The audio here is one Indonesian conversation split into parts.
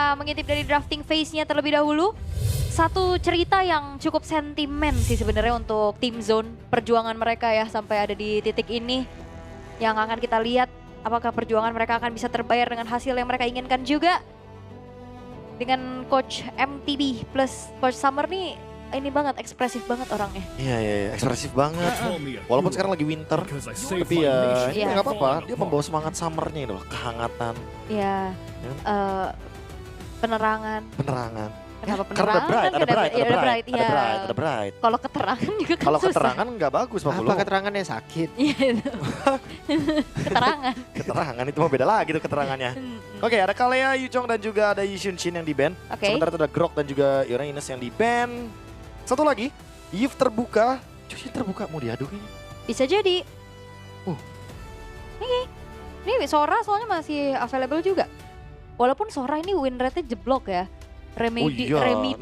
kita mengintip dari drafting phase-nya terlebih dahulu. Satu cerita yang cukup sentimen sih sebenarnya untuk tim Zone. Perjuangan mereka ya sampai ada di titik ini. Yang akan kita lihat apakah perjuangan mereka akan bisa terbayar dengan hasil yang mereka inginkan juga. Dengan Coach MTB plus Coach Summer nih ini banget, ekspresif banget orangnya. Iya, ekspresif banget. Walaupun sekarang lagi winter, tapi ya ini nggak apa-apa. Dia membawa semangat summernya itu loh, kehangatan. Iya, penerangan. Penerangan. Kenapa Karena ada bright, ada bright, ada bright, ada bright, ada bright. Kalau keterangan juga kan Kalau susah. keterangan nggak bagus, Pak Bulu. Apa keterangannya sakit? Iya itu. Keterangan. Keterangan itu mah beda lagi tuh keterangannya. Oke, ada Kalea, Yujong dan juga ada Yishun Shin yang di ban. Oke. Sementara itu ada Grok dan juga Uranus yang di ban. Satu lagi, Yves terbuka. Yushin terbuka, mau diadu kayaknya. Bisa jadi. Ini Sora soalnya masih available juga. Walaupun Sora ini win rate-nya jeblok ya. Remedy. 0%.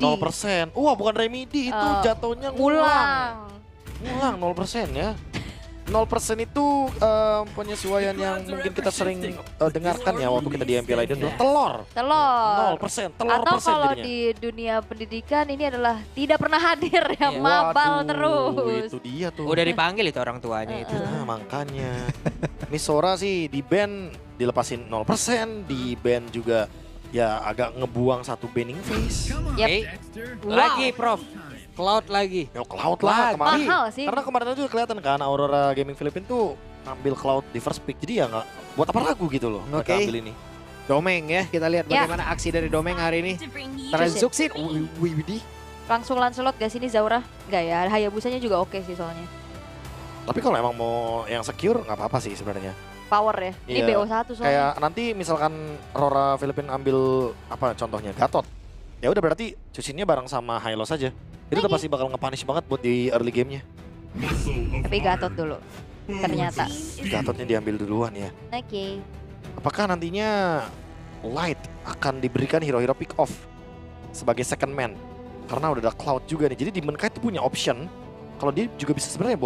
Wah, bukan remedy itu jatuhnya ngulang. Ulang. Ngulang 0% ya. 0% itu penyesuaian yang mungkin kita sering dengarkan ya waktu kita di MPL Leiden tuh telur. Telur. 0%, telur Atau persen kalau jadinya. di dunia pendidikan ini adalah tidak pernah hadir ya, mabal Waduh, terus. Itu dia tuh. Udah dipanggil itu orang tuanya itu. Nah, makanya. Miss Sora sih di ban dilepasin 0%, di ban juga ya agak ngebuang satu banning phase. Yap. Oke. Lagi Prof. Cloud lagi. Ya Cloud lah kemarin. Mahal sih. Karena kemarin itu kelihatan kan Aurora Gaming Philippines tuh ngambil Cloud di first pick. Jadi ya nggak buat apa ragu gitu loh mereka Oke. ambil ini. Domeng ya, kita lihat Ya. bagaimana aksi dari Domeng hari ini. Transuxin, widih. Langsung Lancelot gak sini Zaura? Enggak ya, Hayabusanya juga oke sih soalnya. Tapi kalau emang mau yang secure nggak apa-apa sih sebenarnya. Power ya. Ini Iya. BO1 soalnya. Kayak nanti misalkan Aurora Philippines ambil apa contohnya Gatot. Ya udah berarti cucinnya bareng sama Hylos aja. Itu udah pasti bakal nge-punish banget buat di early gamenya. Tapi Gatot dulu. Ternyata. Gatotnya diambil duluan ya. Oke. Apakah nantinya Light akan diberikan hero-hero pick off sebagai second man? Karena udah ada Cloud juga nih. Jadi Demon Knight itu punya option. Kalau dia juga bisa sebenarnya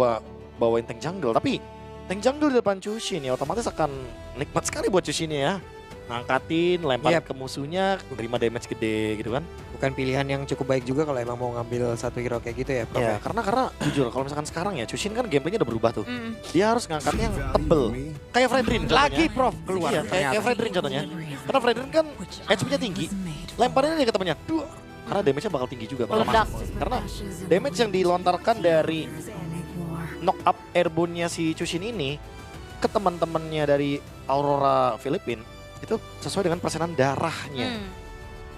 bawain tank jungle. Tapi tank jungle di depan Chushin ya otomatis akan nikmat sekali buat Chushin ya. Ngangkatin, lempar Yep. ke musuhnya, terima damage gede gitu kan. Bukan pilihan yang cukup baik juga kalau emang mau ngambil satu hero kayak gitu ya Prof. Ya, karena jujur kalau misalkan sekarang ya Chushin kan gameplaynya udah berubah tuh. Mm. Dia harus ngangkatnya yang tebel. Kayak Fredrin contohnya. Lagi Prof keluar. Iya, kayak Fredrin contohnya. Karena Fredrin kan HP-nya tinggi. Lemparin aja ke temennya. Duh. Karena damage-nya bakal tinggi juga. Bakal Meledak. masuk. Karena damage yang dilontarkan dari knock up airborne-nya si Chushin ini ke teman-temannya dari Aurora Philippines itu sesuai dengan persenan darahnya. Mm.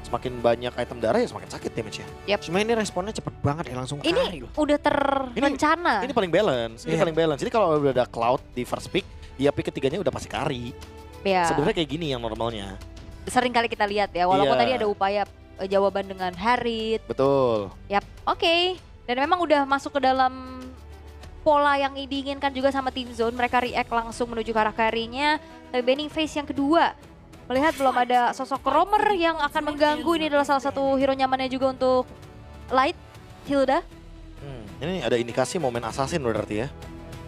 Semakin banyak item darah ya semakin sakit damage-nya. Cuma ini responnya cepet banget ya langsung kari Ini loh. udah terencana. Ini paling balance. Ini Iya. paling balance. Jadi kalau udah ada Cloud di first pick, ya pick ketiganya udah pasti carry. Ya. Sebenarnya kayak gini yang normalnya. Sering kali kita lihat ya. Walaupun Iya. tadi ada upaya jawaban dengan Harit. Betul. Yap, oke. Dan memang udah masuk ke dalam pola yang diinginkan juga sama tim Zone. Mereka react langsung menuju ke arah carry-nya. Tapi banning phase yang kedua. Melihat belum ada sosok roamer yang akan mengganggu. Ini adalah salah satu hero nyamannya juga untuk Light, Hilda. Ini ada indikasi momen assassin berarti ya.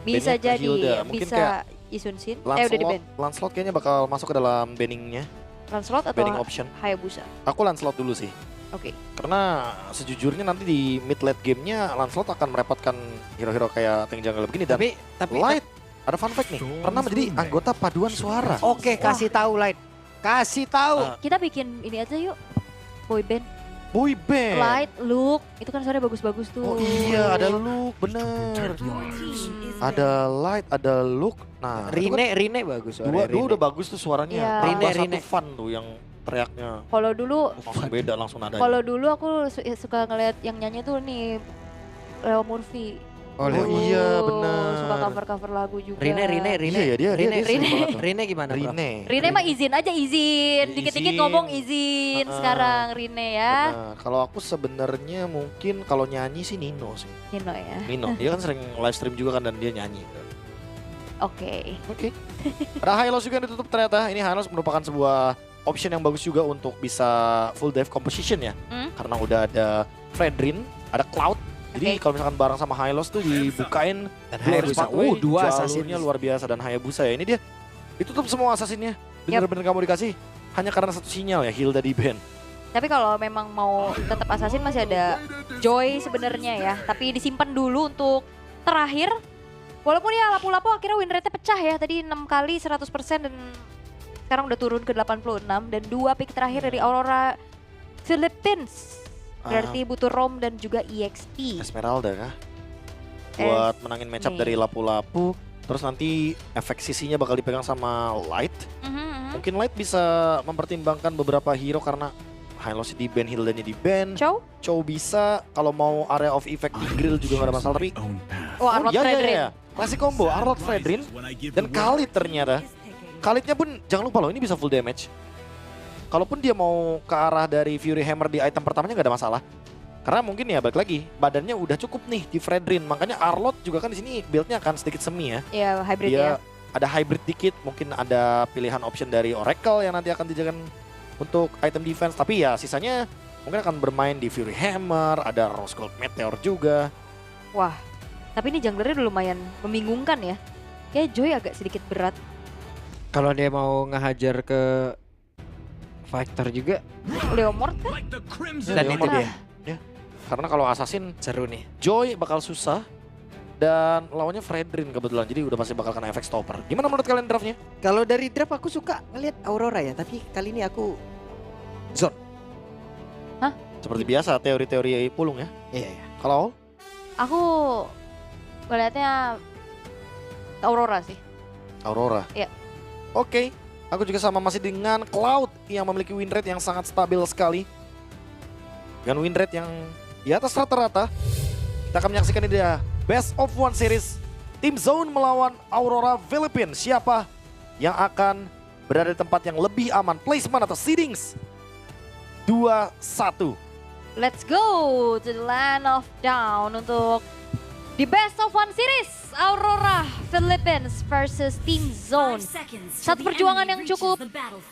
Bisa Banning ke jadi, Hilda. Mungkin bisa kayak Isun Shin. Udah di ban. Lancelot kayaknya bakal masuk ke dalam banningnya. Lancelot atau Banning option. Hayabusa? Aku Lancelot dulu sih. Oke. Karena sejujurnya nanti di mid late gamenya Lancelot akan merepotkan hero-hero kayak tank jungle begini. Dan Tapi Light, ada fun fact nih. Pernah menjadi anggota paduan suara. Oke, kasih tahu Light. Kasih tahu. Kita bikin ini aja yuk. Boy band. Boy band. Light, Look. Itu kan suaranya bagus-bagus tuh. Oh iya, ada Luke, bener. Ada Light, ada Luke. Nah, itu kan Rine bagus dua suaranya, Rine. udah bagus tuh suaranya. Iya. Tambah Rine. satu fun tuh yang teriaknya. Kalau dulu Langsung beda, langsung nadanya. Kalau dulu aku suka ngeliat yang nyanyi tuh nih Leo Murphy. Oh, Oh iya, Suka benar. cover-cover lagu juga. Rine. Iya ya dia Rine. sering banget tuh. Rine gimana Prof? Rine. Rine mah izin aja izin. Dikit-dikit Izin. ngomong izin sekarang Rine ya. Benar. Kalau aku sebenarnya mungkin kalau nyanyi sih Nino sih. Nino ya. Nino, dia kan sering live stream juga kan dan dia nyanyi. Oke. Oke. Ada Hylos juga yang ditutup ternyata. Ini Hylos merupakan sebuah option yang bagus juga untuk bisa full dive composition ya. Karena udah ada Fredrin, ada Cloud. Jadi kalau misalkan bareng sama Hylos tuh dibukain Dan Glorious Hayabusa. Pathway, Dua assassin. jalurnya luar biasa dan Hayabusa ya. Ini dia ditutup semua assassinnya. Bener-bener gak mau dikasih. Hanya karena satu sinyal ya, Hilda di ban. Tapi kalau memang mau tetap assassin masih ada Joy sebenarnya ya. Tapi disimpan dulu untuk terakhir. Walaupun ya lapu-lapu akhirnya win rate-nya pecah ya. Tadi 6 kali 100% dan sekarang udah turun ke 86. Dan 2 pick terakhir dari Aurora Philippines. Berarti butuh ROM dan juga EXP. Esmeralda kah? Buat menangin matchup dari lapu-lapu. Terus nanti efek sisinya bakal dipegang sama Light. Mungkin Light bisa mempertimbangkan beberapa hero karena Hylos di ban, Hildanya di ban. Chow bisa, kalau mau area of effect di grill juga gak ada masalah. Tapi Arnold Fredrin. Klasik combo, Arnold Fredrin dan Khalid ternyata. Khalidnya pun jangan lupa loh, ini bisa full damage. Kalaupun dia mau ke arah dari Fury Hammer di item pertamanya gak ada masalah. Karena mungkin ya balik lagi, badannya udah cukup nih di Fredrin. Makanya Arnold juga kan di sini build-nya akan sedikit semi ya. Iya, hybrid dia ya. Ada hybrid dikit, mungkin ada pilihan option dari Oracle yang nanti akan dijadikan untuk item defense. Tapi ya sisanya mungkin akan bermain di Fury Hammer, ada Rose Gold Meteor juga. Wah, tapi ini junglernya udah lumayan membingungkan ya. Kayak Joy agak sedikit berat. Kalau dia mau ngehajar ke fighter juga Leomord kan? dan itu dia. Ya, karena kalau Assassin Seru nih. Joy bakal susah dan lawannya Fredrin kebetulan. Jadi udah pasti bakal kena efek stopper. Gimana menurut kalian draftnya? Kalau dari draft aku suka ngelihat Aurora ya, tapi kali ini aku Zone. Seperti biasa teori-teori pulung ya. Iya, iya. Kalau Aku melihatnya Aurora sih. Aurora. Iya. Oke, aku juga sama masih dengan Cloud yang memiliki win rate yang sangat stabil sekali. Dengan win rate yang di atas rata-rata. Kita akan menyaksikan ini dia Best of One Series. Tim Zone melawan Aurora Philippines. Siapa yang akan berada di tempat yang lebih aman? Placement atau seedings? 2-1. Let's go to the land of down untuk di Best of One Series. Aurora Philippines versus Team Zone. Satu perjuangan yang cukup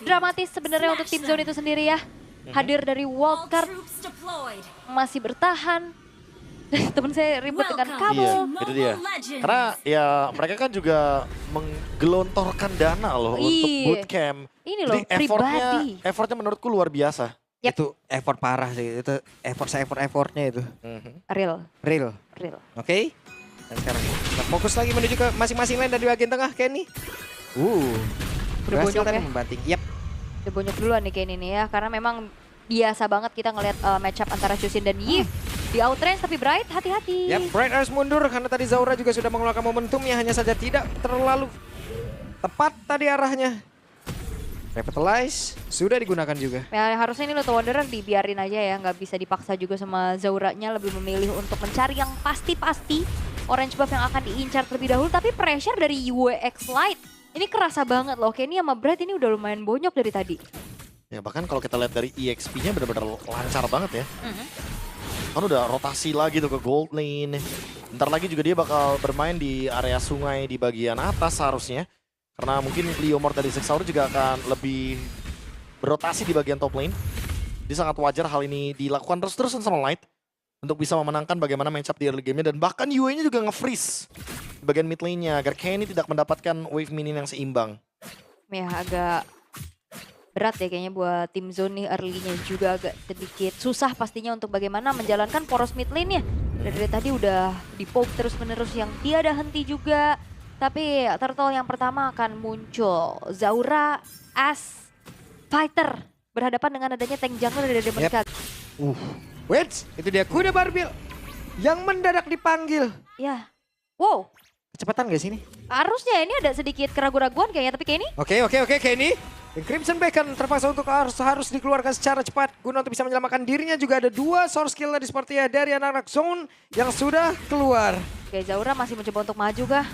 dramatis sebenarnya untuk Team Zone itu sendiri ya. Hadir dari wildcard, masih bertahan. Temen saya ribet dengan kabel. Iya, itu dia. Karena ya mereka kan juga menggelontorkan dana loh untuk bootcamp. Ini loh, Jadi pribadi. effortnya menurutku luar biasa. Yep. Itu effort parah sih. Itu effortnya itu. Real. Oke. Dan sekarang kita fokus lagi menuju ke masing-masing lane dari bagian tengah Kenny. Udah Berhasil bonyok tadi ya. membanting. Yap. Udah bonyok duluan nih kayak ini ya. Karena memang biasa banget kita ngeliat matchup antara Chusin dan Yves. Di outrange tapi Bright hati-hati. Yap, Bright harus mundur karena tadi Zaura juga sudah mengeluarkan momentumnya. Hanya saja tidak terlalu tepat tadi arahnya. Revitalize sudah digunakan juga. Ya harusnya ini Lotto Wanderer dibiarin aja ya, nggak bisa dipaksa juga sama Zauranya, lebih memilih untuk mencari yang pasti-pasti orange buff yang akan diincar terlebih dahulu. Tapi pressure dari UX Light ini kerasa banget loh, Kenny sama Brad ini udah lumayan bonyok dari tadi. Ya bahkan kalau kita lihat dari EXP-nya benar-benar lancar banget ya. Kan udah rotasi lagi tuh ke gold lane. Bentar lagi juga dia bakal bermain di area sungai di bagian atas seharusnya. Karena mungkin Leomord dari Zexaur juga akan lebih berotasi di bagian top lane. Jadi sangat wajar hal ini dilakukan terus-terusan sama Light. Untuk bisa memenangkan bagaimana matchup di early game-nya. Dan bahkan Yue-nya juga nge-freeze di bagian mid lane-nya. Agar Kenny tidak mendapatkan wave minion yang seimbang. Ya agak berat ya kayaknya buat tim Zone nih, early-nya juga agak sedikit susah pastinya untuk bagaimana menjalankan poros mid lane-nya. Dari tadi udah di-poke terus-menerus yang tiada henti juga. Tapi turtle yang pertama akan muncul. Zaura as fighter berhadapan dengan adanya tank jungle dari Demon Cat. Wait, itu dia kuda Barbil yang mendadak dipanggil. Ya, wow. Kecepatan gak sih ini? Harusnya ini ada sedikit keraguan-keraguan kayaknya, tapi kayak ini. Oke, Kenny. Crimson Beacon terpaksa untuk harus dikeluarkan secara cepat guna untuk bisa menyelamatkan dirinya. Juga ada 2 source kill tadi sepertinya dari anak-anak Zone yang sudah keluar. Oke, Zaura masih mencoba untuk maju kah?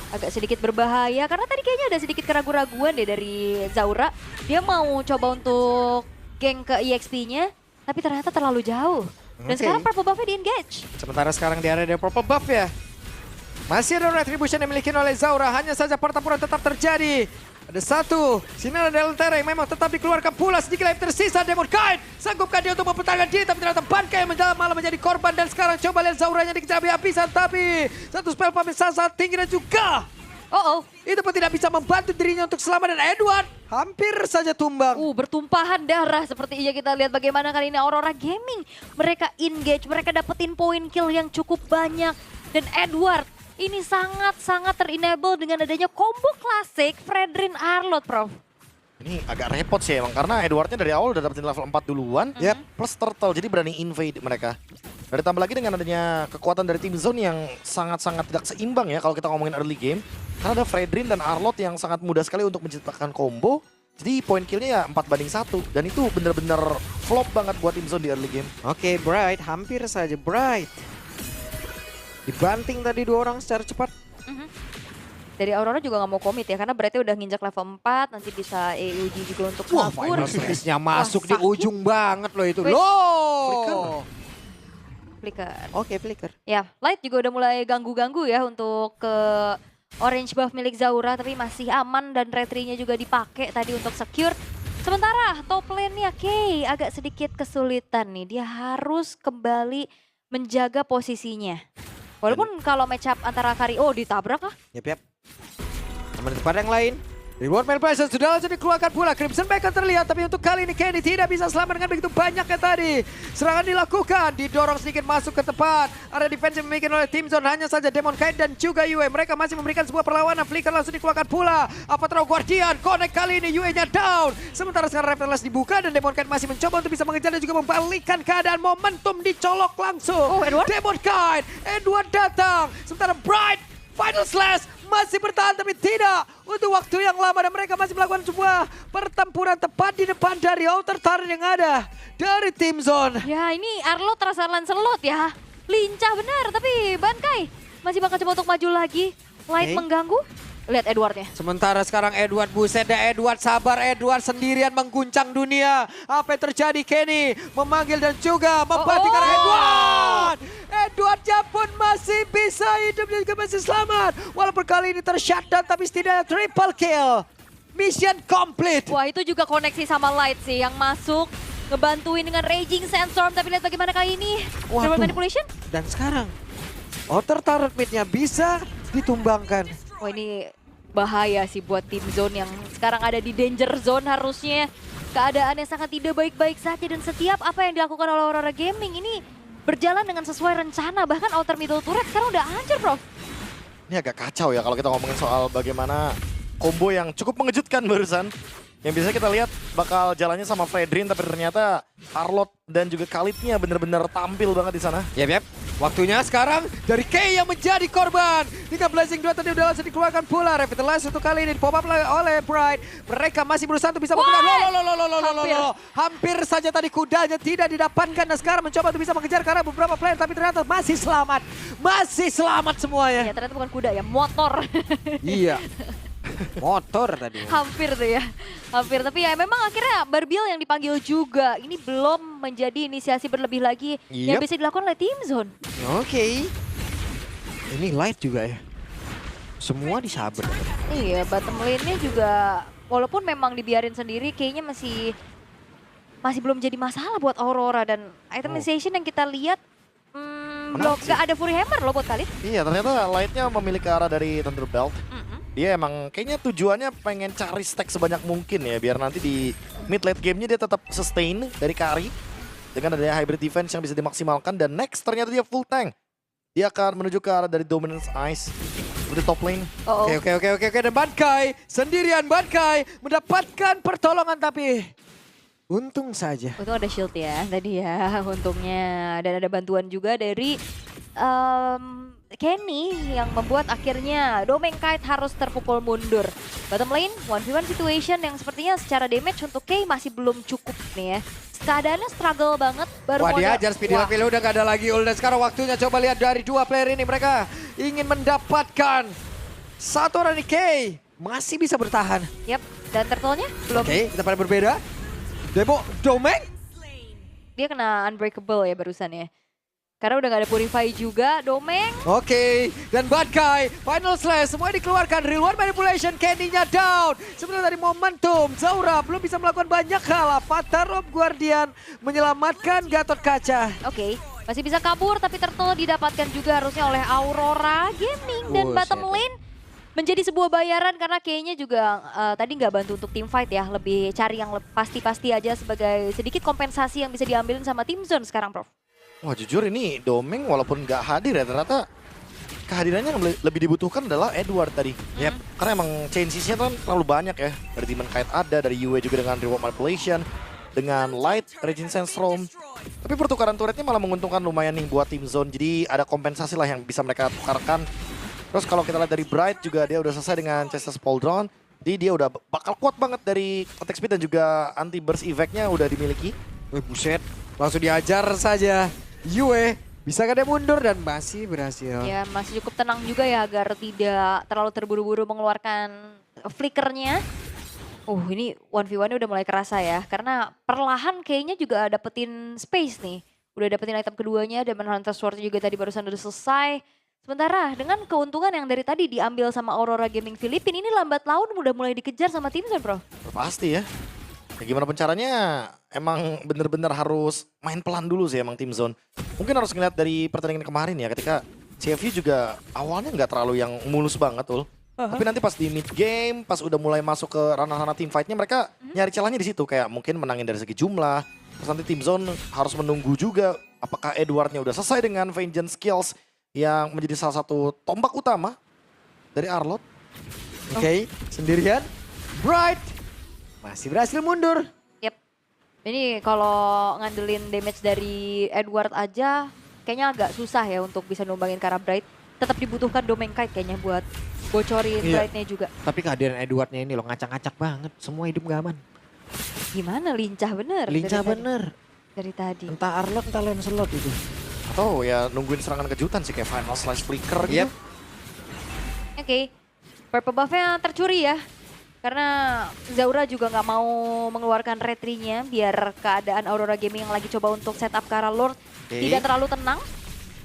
Agak sedikit berbahaya karena tadi kayaknya ada sedikit keraguan-keraguan deh dari Zaura. Dia mau coba untuk geng ke EXP-nya, tapi ternyata terlalu jauh. Dan sekarang purple buff-nya di-engage. Sementara sekarang di area ada purple buff ya. Masih ada retribution yang dimiliki oleh Zaura, hanya saja pertempuran tetap terjadi. Ada satu sinar dari Lentera yang memang tetap dikeluarkan pula, sedikit lagi tersisa. Demon Knight sanggupkah dia untuk mempertahankan diri, tapi ternyata Bankai yang malah menjadi korban. Dan sekarang coba lihat Zauranya dikejar habis-habisan, tapi satu spell pump yang sangat tinggi dan juga Oh, Itu pun tidak bisa membantu dirinya untuk selamat dan Edward hampir saja tumbang. bertumpahan darah sepertinya kita lihat bagaimana kali ini Aurora Gaming. Mereka engage, mereka dapetin poin kill yang cukup banyak. Dan Edward ini sangat-sangat ter-enable dengan adanya combo klasik Fredrin Arlott, Prof. Ini agak repot sih emang karena Edwardnya dari awal udah dapetin level 4 duluan. Yep. Plus turtle jadi berani invade mereka. Dan ditambah lagi dengan adanya kekuatan dari tim zone yang sangat-sangat tidak seimbang ya kalau kita ngomongin early game. Karena ada Fredrin dan Arlott yang sangat mudah sekali untuk menciptakan combo. Jadi poin killnya ya 4-1. Dan itu bener-bener flop banget buat tim zone di early game. Oke, Bright hampir saja Bright. Dibanting tadi 2 orang secara cepat. Dari Aurora juga nggak mau komit ya karena berarti udah nginjak level 4, nanti bisa EUG juga untuk kabur. Slash-nya masuk di sakit. ujung banget loh itu. Wait. Loh. Flicker. Oke, flicker. Ya, Light juga udah mulai ganggu-ganggu ya untuk ke orange buff milik Zaura, tapi masih aman dan retry-nya juga dipakai tadi untuk secure. Sementara top lane-nya Kay agak sedikit kesulitan nih, dia harus kembali menjaga posisinya. Walaupun kalau match up antara ditabrak kah? Yap. Teman tempat yang lain. Reward manipulation sudah langsung dikeluarkan pula. Crimson Beacon terlihat, tapi untuk kali ini Kenny tidak bisa selamat dengan begitu banyaknya tadi. Serangan dilakukan, didorong sedikit masuk ke tempat. Area defense yang dimiliki oleh tim zone hanya saja Demon Knight dan juga Yue. Mereka masih memberikan sebuah perlawanan. Flicker langsung dikeluarkan pula. Avatar Guardian connect kali ini, Yue-nya down. Sementara sekarang Reptiles dibuka dan Demon Knight masih mencoba untuk bisa mengejar dan juga membalikkan keadaan. Momentum dicolok langsung. Edward? Demon Knight, Edward datang. Sementara Bright, Final Slash masih bertahan tapi tidak untuk waktu yang lama dan mereka masih melakukan sebuah pertempuran tepat di depan dari outer turret yang ada dari tim zone. Ya ini Arlo terasa Lancelot ya. Lincah benar tapi Bankai masih bakal coba untuk maju lagi. Light Oke. mengganggu. Lihat Edwardnya. Sementara sekarang Edward, buset dah Edward, sabar Edward sendirian mengguncang dunia. Apa yang terjadi? Kenny memanggil dan juga membanting arah Edward. Edwardnya pun masih bisa hidup dan juga masih selamat. Walaupun kali ini tershutdown tapi setidaknya triple kill. Mission complete. Wah itu juga koneksi sama Light sih yang masuk. Ngebantuin dengan Raging Sandstorm tapi lihat bagaimana kali ini. Waduh. Double manipulation. Dan sekarang outer turret mid-nya bisa ditumbangkan. Wah ini bahaya sih buat tim zone yang sekarang ada di danger zone harusnya. Keadaannya sangat tidak baik-baik saja dan setiap apa yang dilakukan oleh Aurora Gaming ini berjalan dengan sesuai rencana. Bahkan outer middle turret sekarang udah hancur, Prof. Ini agak kacau ya kalau kita ngomongin soal bagaimana combo yang cukup mengejutkan barusan. Yang biasanya kita lihat bakal jalannya sama Fredrin tapi ternyata Arlott dan juga Khalidnya bener-bener tampil banget di sana. Yap. Waktunya sekarang dari Kay yang menjadi korban. Dengan Blazing 2 tadi udah langsung dikeluarkan pula. Revitalize untuk kali ini di-pop up oleh Bright. Mereka masih berusaha untuk bisa menggunakan. Hampir saja tadi kudanya tidak didapatkan. Dan sekarang mencoba untuk bisa mengejar karena beberapa player. Tapi ternyata masih selamat. Masih selamat semuanya. Ya ternyata bukan kuda ya, motor. Iya. Motor tadi. Hampir tuh ya. Hampir, tapi ya memang akhirnya Barbiel yang dipanggil juga. Ini belum menjadi inisiasi berlebih lagi yang Yep. bisa dilakukan oleh tim zone. Oke. Ini light juga ya. Semua disaber. Iya, bottom lane-nya juga walaupun memang dibiarin sendiri kayaknya masih belum jadi masalah buat Aurora dan itemization yang kita lihat belum sih. nggak ada Fury Hammer loh buat Khalid. Iya ternyata Lightnya memilih ke arah dari Thunder Belt. Dia emang kayaknya tujuannya pengen cari stack sebanyak mungkin ya. Biar nanti di mid late gamenya dia tetap sustain dari carry. Dengan adanya hybrid defense yang bisa dimaksimalkan. Dan next ternyata dia full tank. Dia akan menuju ke arah dari Dominance Ice. Di top lane. Oh, Oke. Dan Bankai sendirian Bankai mendapatkan pertolongan tapi untung saja. untung ada shield ya tadi ya untungnya. Dan ada bantuan juga dari Kenny yang membuat akhirnya Domenkite harus terpukul mundur. Bottom lane 1v1 situation yang sepertinya secara damage untuk Kay masih belum cukup nih ya. Keadaannya struggle banget. Baru Wah modal- diajar Speedy Wah. Lapil udah gak ada lagi ul. Dan sekarang waktunya coba lihat dari dua player ini. Mereka ingin mendapatkan satu orang di Kay. Masih bisa bertahan. Yap, dan turtle-nya belum. Oke, kita pada berbeda. Domeng. Dia kena unbreakable ya barusan ya. Karena udah gak ada purify juga, Domeng. Oke, dan Bankai, Final Slash, semua dikeluarkan. Reward Manipulation, Kenny-nya down. Sebenarnya dari momentum, Zaura belum bisa melakukan banyak hal. Avatar of Guardian menyelamatkan Gatot Kaca. Oke, masih bisa kabur tapi turtle didapatkan juga harusnya oleh Aurora Gaming. Dan Buset. bottom lane menjadi sebuah bayaran karena kayaknya juga tadi nggak bantu untuk tim fight ya. Lebih cari yang pasti-pasti aja sebagai sedikit kompensasi yang bisa diambilin sama tim Zone sekarang, Prof. Wah jujur ini Domeng walaupun nggak hadir ya ternyata kehadirannya yang lebih dibutuhkan adalah Edward tadi. Yep. Karena emang changes-nya kan terlalu banyak ya. Dari Demon Kite ada, dari Yue juga dengan Reward Manipulation, dengan Light, Raging Sandstorm. Tapi pertukaran turretnya malah menguntungkan lumayan nih buat tim Zone. Jadi ada kompensasi lah yang bisa mereka tukarkan. Terus kalau kita lihat dari Bright juga dia udah selesai dengan Chester Spoldron. Jadi dia udah bakal kuat banget dari attack speed dan juga anti burst effect-nya udah dimiliki. Wih buset, langsung diajar saja. Yue bisa dia mundur dan masih berhasil. Ya masih cukup tenang juga ya agar tidak terlalu terburu-buru mengeluarkan flickernya. Ini 1v1 udah mulai kerasa ya. Karena perlahan kayaknya juga dapetin space nih. Udah dapetin item keduanya, Demon Hunter Sword juga tadi barusan udah selesai. Sementara dengan keuntungan yang dari tadi diambil sama Aurora Gaming Filipina, ini lambat laun udah mulai dikejar sama tim Zone, Bro. Pasti ya. Ya gimana pun caranya emang bener-bener harus main pelan dulu sih emang tim Zone. Mungkin harus ngeliat dari pertandingan kemarin ya ketika CFU juga awalnya nggak terlalu yang mulus banget tuh. Tapi nanti pas di mid game, pas udah mulai masuk ke ranah-ranah team fight-nya mereka nyari celahnya di situ. Kayak mungkin menangin dari segi jumlah. Terus nanti tim Zone harus menunggu juga apakah Edwardnya udah selesai dengan Vengeance skills yang menjadi salah satu tombak utama dari Arlott. Oke, sendirian. Bright masih berhasil mundur. Yep. Ini kalau ngandelin damage dari Edward aja kayaknya agak susah ya untuk bisa numbangin ke arah Bright. Tetap dibutuhkan Domeng Kite kayaknya buat bocorin Brightnya juga. Tapi kehadiran Edwardnya ini loh ngacak-ngacak banget. Semua hidup gak aman. Gimana lincah bener. Lincah dari bener. Dari tadi. Entah Arlott entah Lancelot itu. Atau ya nungguin serangan kejutan sih kayak Final Slash Flicker gitu. Yep. Oke. Purple buff-nya tercuri ya. Karena Zaura juga nggak mau mengeluarkan retry-nya biar keadaan Aurora Gaming yang lagi coba untuk setup ke arah Lord tidak terlalu tenang.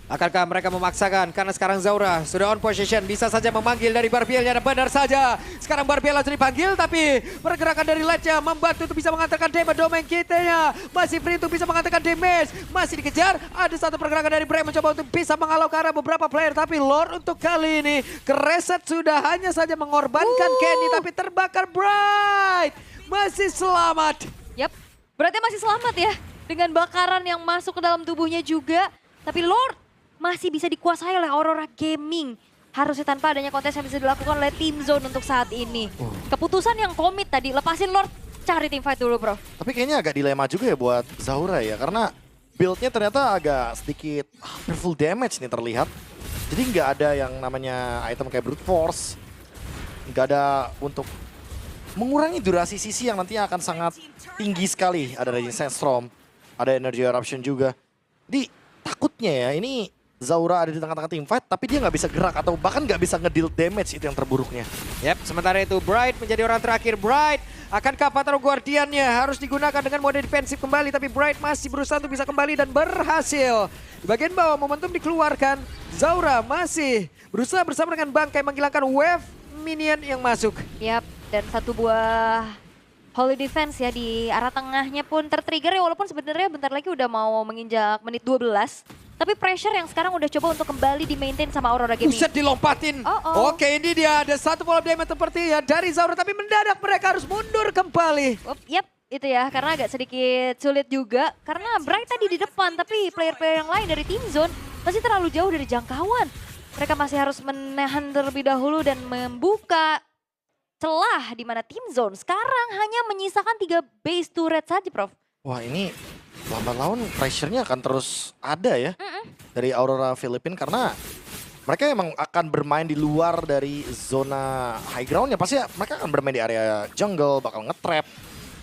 Akankah mereka memaksakan? Karena sekarang Zaura sudah on position. Bisa saja memanggil dari Barbielnya dan benar saja. Sekarang Barbiel langsung dipanggil tapi pergerakan dari Lightnya membantu untuk bisa mengantarkan damage Domeng kitanya. Masih free untuk bisa mengantarkan damage. Masih dikejar. Ada satu pergerakan dari Bray mencoba untuk bisa menghalau ke arah beberapa player. Tapi Lord untuk kali ini kereset sudah hanya saja mengorbankan Kenny. Tapi terbakar Bright. Masih selamat. Yap, berarti masih selamat ya. Dengan bakaran yang masuk ke dalam tubuhnya juga. Tapi Lord masih bisa dikuasai oleh Aurora Gaming. Harusnya tanpa adanya kontes yang bisa dilakukan oleh tim Zone untuk saat ini. Keputusan yang komit tadi, lepasin Lord, cari tim fight dulu bro. Tapi kayaknya agak dilema juga ya buat Zaura ya. Karena build-nya ternyata agak sedikit hampir full damage nih terlihat. Jadi nggak ada yang namanya item kayak Brute Force. Nggak ada untuk mengurangi durasi sisi yang nantinya akan sangat tinggi sekali. Ada Raging Sandstorm, ada Energy Eruption juga. Jadi takutnya ya ini Zaura ada di tengah-tengah team fight tapi dia nggak bisa gerak atau bahkan nggak bisa ngedeal damage, itu yang terburuknya. Yep, sementara itu Bright menjadi orang terakhir. Bright, akankah Patro Guardiannya harus digunakan dengan mode defensif kembali, tapi Bright masih berusaha untuk bisa kembali dan berhasil. Di bagian bawah momentum dikeluarkan, Zaura masih berusaha bersama dengan Bangkai menghilangkan wave minion yang masuk. Yap, dan satu buah Holy Defense ya di arah tengahnya pun tertrigger ya, walaupun sebenarnya bentar lagi udah mau menginjak menit 12. Tapi pressure yang sekarang udah coba untuk kembali di-maintain sama Aurora Gaming. Buset dilompatin. Oke, ini dia ada satu pola damage seperti ya dari Zaura, tapi mendadak mereka harus mundur kembali. Yap, itu ya karena agak sedikit sulit juga. Karena Bright tadi di depan, tapi player-player yang lain dari Team Zone masih terlalu jauh dari jangkauan. Mereka masih harus menahan terlebih dahulu dan membuka celah di mana Team Zone sekarang hanya menyisakan 3 base turret saja, Prof. Wah ini lambat laun pressure-nya akan terus ada ya dari Aurora Filipina karena mereka emang akan bermain di luar dari zona high ground-nya. Pasti ya, mereka akan bermain di area jungle, bakal nge-trap.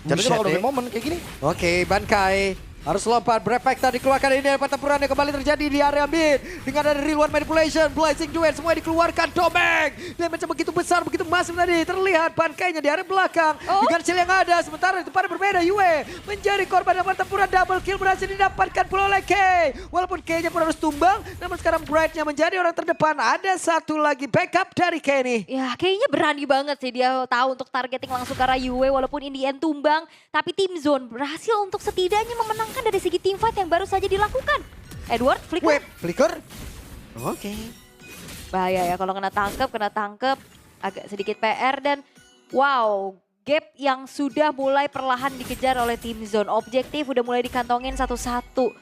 Jadi bakal nungguin momen kayak gini. Oke, Bangkai harus lompat, Brefecta dikeluarkan, ini pertempuran yang kembali terjadi di area mid. Dengan ada Real One Manipulation, Blazing Duet, semua dikeluarkan, Domeng. Damage begitu besar, begitu masif tadi. Terlihat Bangkainya di area belakang. Dengan shield yang ada, sementara itu pada berbeda, Yue menjadi korban dalam pertempuran, double kill berhasil didapatkan pula oleh Kay. Walaupun Kay-nya pun harus tumbang, namun sekarang Bright-nya menjadi orang terdepan. Ada satu lagi backup dari Kenny. Ya kayaknya berani banget sih dia tahu untuk targeting langsung ke arah Yue walaupun in the end tumbang. Tapi Team Zone berhasil untuk setidaknya memenangkan dari segi team fight yang baru saja dilakukan. Edward, flicker. Flicker. Oke. Bahaya ya kalau kena tangkep. agak sedikit PR dan wow, gap yang sudah mulai perlahan dikejar oleh tim Zone. Objektif udah mulai dikantongin satu-satu.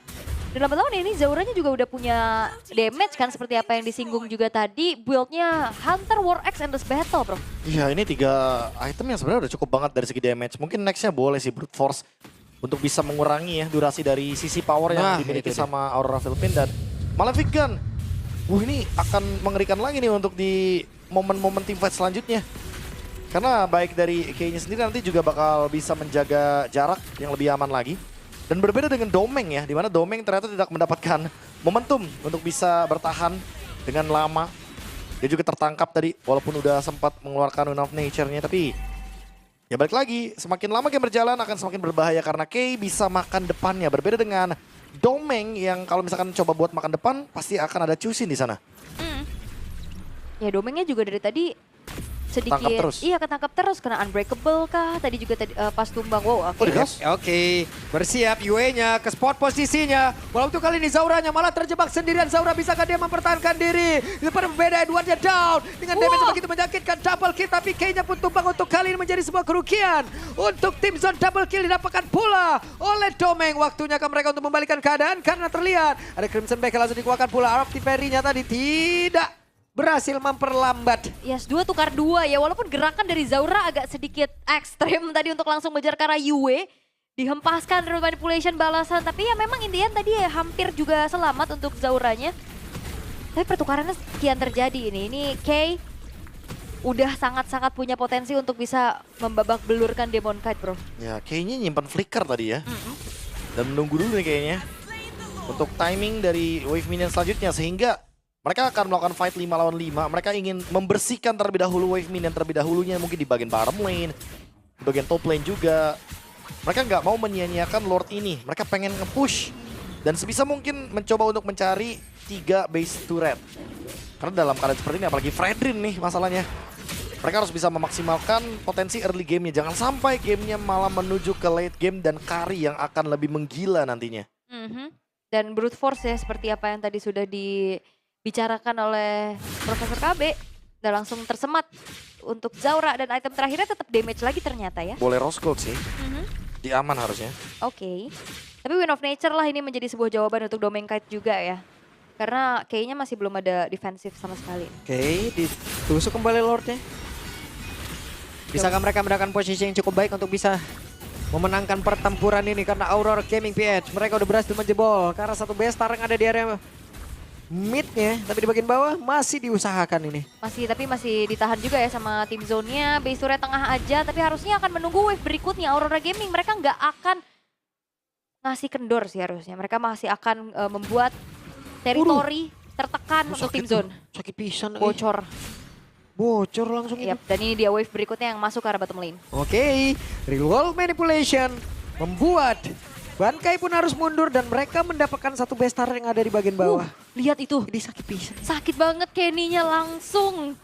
Dan lambat laun ini Zauranya juga udah punya damage kan seperti apa yang disinggung juga tadi. Build-nya Hunter, War Axe, Endless Battle bro. Iya ini 3 item yang sebenarnya udah cukup banget dari segi damage. Mungkin nextnya boleh sih Brute Force untuk bisa mengurangi ya durasi dari sisi power yang dimiliki sama Aurora Philippine dan Malefic Gun. Ini akan mengerikan lagi nih untuk di momen-momen team fight selanjutnya. Karena baik dari Kay-nya sendiri nanti juga bakal bisa menjaga jarak yang lebih aman lagi. Dan berbeda dengan Domeng ya, dimana Domeng ternyata tidak mendapatkan momentum untuk bisa bertahan dengan lama. Dia juga tertangkap tadi, walaupun udah sempat mengeluarkan Wind of Nature-nya, tapi ya balik lagi, semakin lama game berjalan akan semakin berbahaya karena Kay bisa makan depannya. Berbeda dengan Domeng yang kalau misalkan coba buat makan depan, pasti akan ada Chusin di sana. Ya Domengnya juga dari tadi sedikit, Tangkap terus. iya ketangkap terus, kena unbreakable kah? Tadi juga pas tumbang, wow oke. Oke, bersiap Yue-nya ke spot posisinya. Walaupun kali ini Zauranya malah terjebak sendirian. Zaura bisakah dia mempertahankan diri? Di depan berbeda, Edwardnya down. Dengan damage begitu menyakitkan, double kill. Tapi Kay-nya pun tumbang untuk kali ini menjadi sebuah kerugian. Untuk tim Zone double kill didapatkan pula oleh Domeng. Waktunya ke mereka untuk membalikan keadaan karena terlihat ada Crimson Beck langsung dikeluarkan pula. Artiferi-nya tadi tidak berhasil memperlambat. Yes, 2 tukar 2 ya, walaupun gerakan dari Zaura agak sedikit ekstrem tadi untuk langsung mengejar ke arah Yue. Dihempaskan dari manipulation balasan, tapi ya memang intinya tadi ya hampir juga selamat untuk Zauranya. Tapi pertukarannya sekian terjadi ini. Ini Kay udah sangat-sangat punya potensi untuk bisa membabak belurkan Demon Kite bro. Ya kayaknya nyimpan flicker tadi ya. Dan menunggu dulu nih kayaknya. Untuk timing dari wave minion selanjutnya sehingga mereka akan melakukan fight 5 lawan 5. Mereka ingin membersihkan terlebih dahulu wave minion terlebih dahulunya mungkin di bagian bottom lane, di bagian top lane juga. Mereka nggak mau menyia-nyiakan Lord ini. Mereka pengen nge-push dan sebisa mungkin mencoba untuk mencari 3 base turret. Karena dalam keadaan seperti ini apalagi Fredrin nih masalahnya. Mereka harus bisa memaksimalkan potensi early game-nya. Jangan sampai gamenya malah menuju ke late game dan carry yang akan lebih menggila nantinya. Dan brute force ya seperti apa yang tadi sudah dibicarakan oleh Profesor KB. Udah langsung tersemat untuk Zaura dan item terakhirnya tetap damage lagi ternyata ya. Boleh rose gold sih. Di aman harusnya. Oke. Tapi Wind of Nature lah ini menjadi sebuah jawaban untuk Domeng Kite juga ya. Karena kayaknya masih belum ada defensif sama sekali. Oke, ditusuk kembali Lordnya. Bisakah mereka mendapatkan posisi yang cukup baik untuk bisa memenangkan pertempuran ini karena Aurora Gaming PH. Mereka udah berhasil menjebol karena satu base yang ada di area midnya, tapi di bagian bawah masih diusahakan ini. Tapi masih ditahan juga ya sama tim zone-nya. Base turret tengah aja, tapi harusnya akan menunggu wave berikutnya. Aurora Gaming mereka nggak akan ngasih kendor sih harusnya. Mereka masih akan membuat teritori tertekan untuk tim zone. Sakit pisan. Bocor. Bocor langsung itu. Yap, dan ini dia wave berikutnya yang masuk ke arah bottom lane. Oke, real world manipulation membuat Bankai pun harus mundur dan mereka mendapatkan satu base star yang ada di bagian bawah. Lihat itu. Ini sakit pisan. Sakit banget Kenny-nya langsung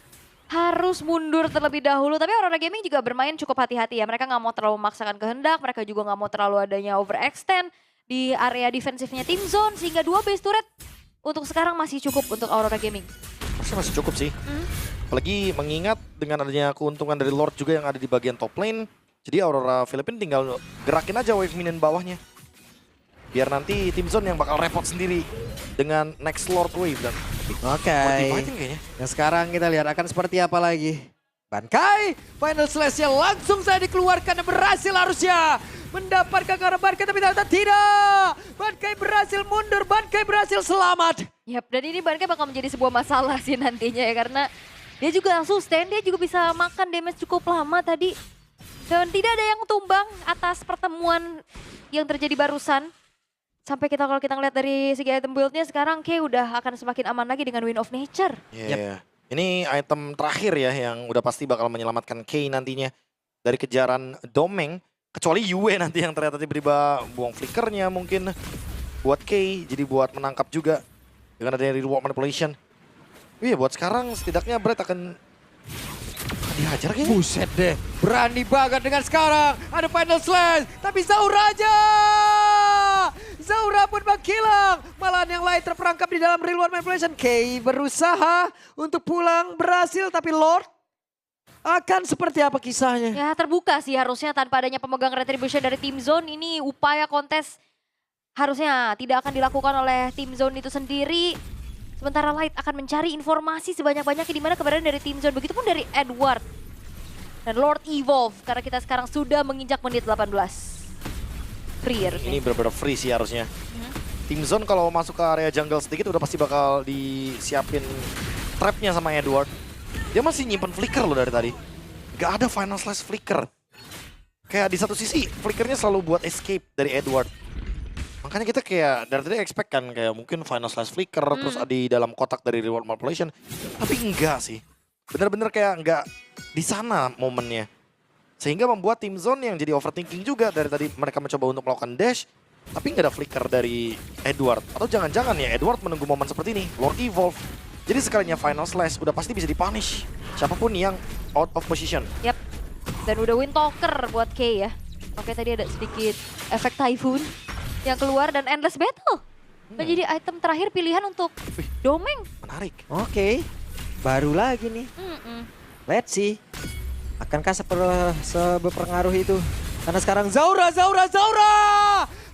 harus mundur terlebih dahulu. Tapi Aurora Gaming juga bermain cukup hati-hati ya. Mereka nggak mau terlalu memaksakan kehendak. Mereka juga nggak mau terlalu adanya overextend di area defensifnya tim zone. Sehingga 2 base turret untuk sekarang masih cukup untuk Aurora Gaming. Masih cukup sih. Apalagi mengingat dengan adanya keuntungan dari Lord juga yang ada di bagian top lane. Jadi Aurora Philippine tinggal gerakin aja wave minion bawahnya. Biar nanti tim zone yang bakal repot sendiri dengan next Lord wave dan Oke. kayaknya. Nah sekarang kita lihat akan seperti apa lagi. Bankai, final slash-nya langsung saya dikeluarkan dan berhasil harusnya mendapatkan karena Bankai tapi ternyata tidak. Bankai berhasil mundur, Bankai berhasil selamat. Yap, dan ini Bankai bakal menjadi sebuah masalah sih nantinya ya. Karena dia juga sustain, dia juga bisa makan damage cukup lama tadi. Dan tidak ada yang tumbang atas pertemuan yang terjadi barusan. Sampai kalau kita ngeliat dari segi item build-nya sekarang Kay udah akan semakin aman lagi dengan Wind of Nature. Iya. Ini item terakhir ya yang udah pasti bakal menyelamatkan Kay nantinya dari kejaran Domeng. Kecuali Yue nanti yang ternyata tiba-tiba buang flickernya mungkin buat Kay. Jadi buat menangkap juga dengan adanya reward manipulation. Iya buat sekarang setidaknya Brett akan dihajar kayaknya. Buset deh, berani banget dengan sekarang. Ada final slash, tapi Zaura aja. Zaura pun menghilang. Malahan yang lain terperangkap di dalam real world manipulation. Kay berusaha untuk pulang, berhasil. Tapi Lord akan seperti apa kisahnya? Ya terbuka sih harusnya tanpa adanya pemegang retribution dari Team Zone. Ini upaya kontes harusnya tidak akan dilakukan oleh Team Zone itu sendiri. Sementara Light akan mencari informasi sebanyak-banyaknya di mana keberadaan dari Team Zone. Begitupun dari Edward dan Lord Evolve. Karena kita sekarang sudah menginjak menit 18. Free harusnya. Ini benar-benar free sih harusnya. Team Zone kalau masuk ke area jungle sedikit udah pasti bakal disiapin trapnya sama Edward. Dia masih nyimpen flicker loh dari tadi. Gak ada final slash flicker. Kayak di satu sisi flickernya selalu buat escape dari Edward. Makanya kita kayak dari tadi expect kan kayak mungkin final slash flicker terus di dalam kotak dari reward manipulation. Tapi enggak sih. Bener-bener kayak enggak di sana momennya. Sehingga membuat Team Zone yang jadi overthinking juga dari tadi mereka mencoba untuk melakukan dash. Tapi nggak ada flicker dari Edward. Atau jangan-jangan ya Edward menunggu momen seperti ini. Lord Evolve. Jadi sekalinya final slash udah pasti bisa dipunish. Siapapun yang out of position. Yap. Dan udah win talker buat K ya. Oke tadi ada sedikit efek Typhoon yang keluar dan Endless Battle. Menjadi item terakhir pilihan untuk Domeng. Menarik. Oke, baru lagi nih. Let's see. Akankah seberpengaruh itu? Karena sekarang Zaura!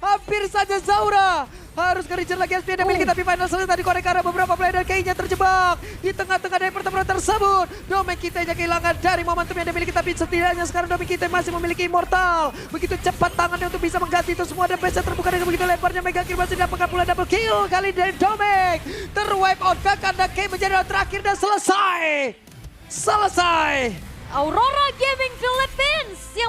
Hampir saja Zaura! Harus nge-reach lagi SP yang dimiliki, tapi final selesai tadi korek karena beberapa player dan kayaknya terjebak di tengah-tengah dari pertempuran tersebut. Domeng kita yang kehilangan dari momentum yang dimiliki, tapi setidaknya sekarang Domeng kita masih memiliki Immortal. Begitu cepat tangannya untuk bisa mengganti itu semua, dan base terbuka dengan begitu lebarnya Mega Kill masih dapatkan pula double kill kali dari Domeng. Terwipe out karena K menjadi round terakhir dan selesai. Aurora Gaming Philippines yang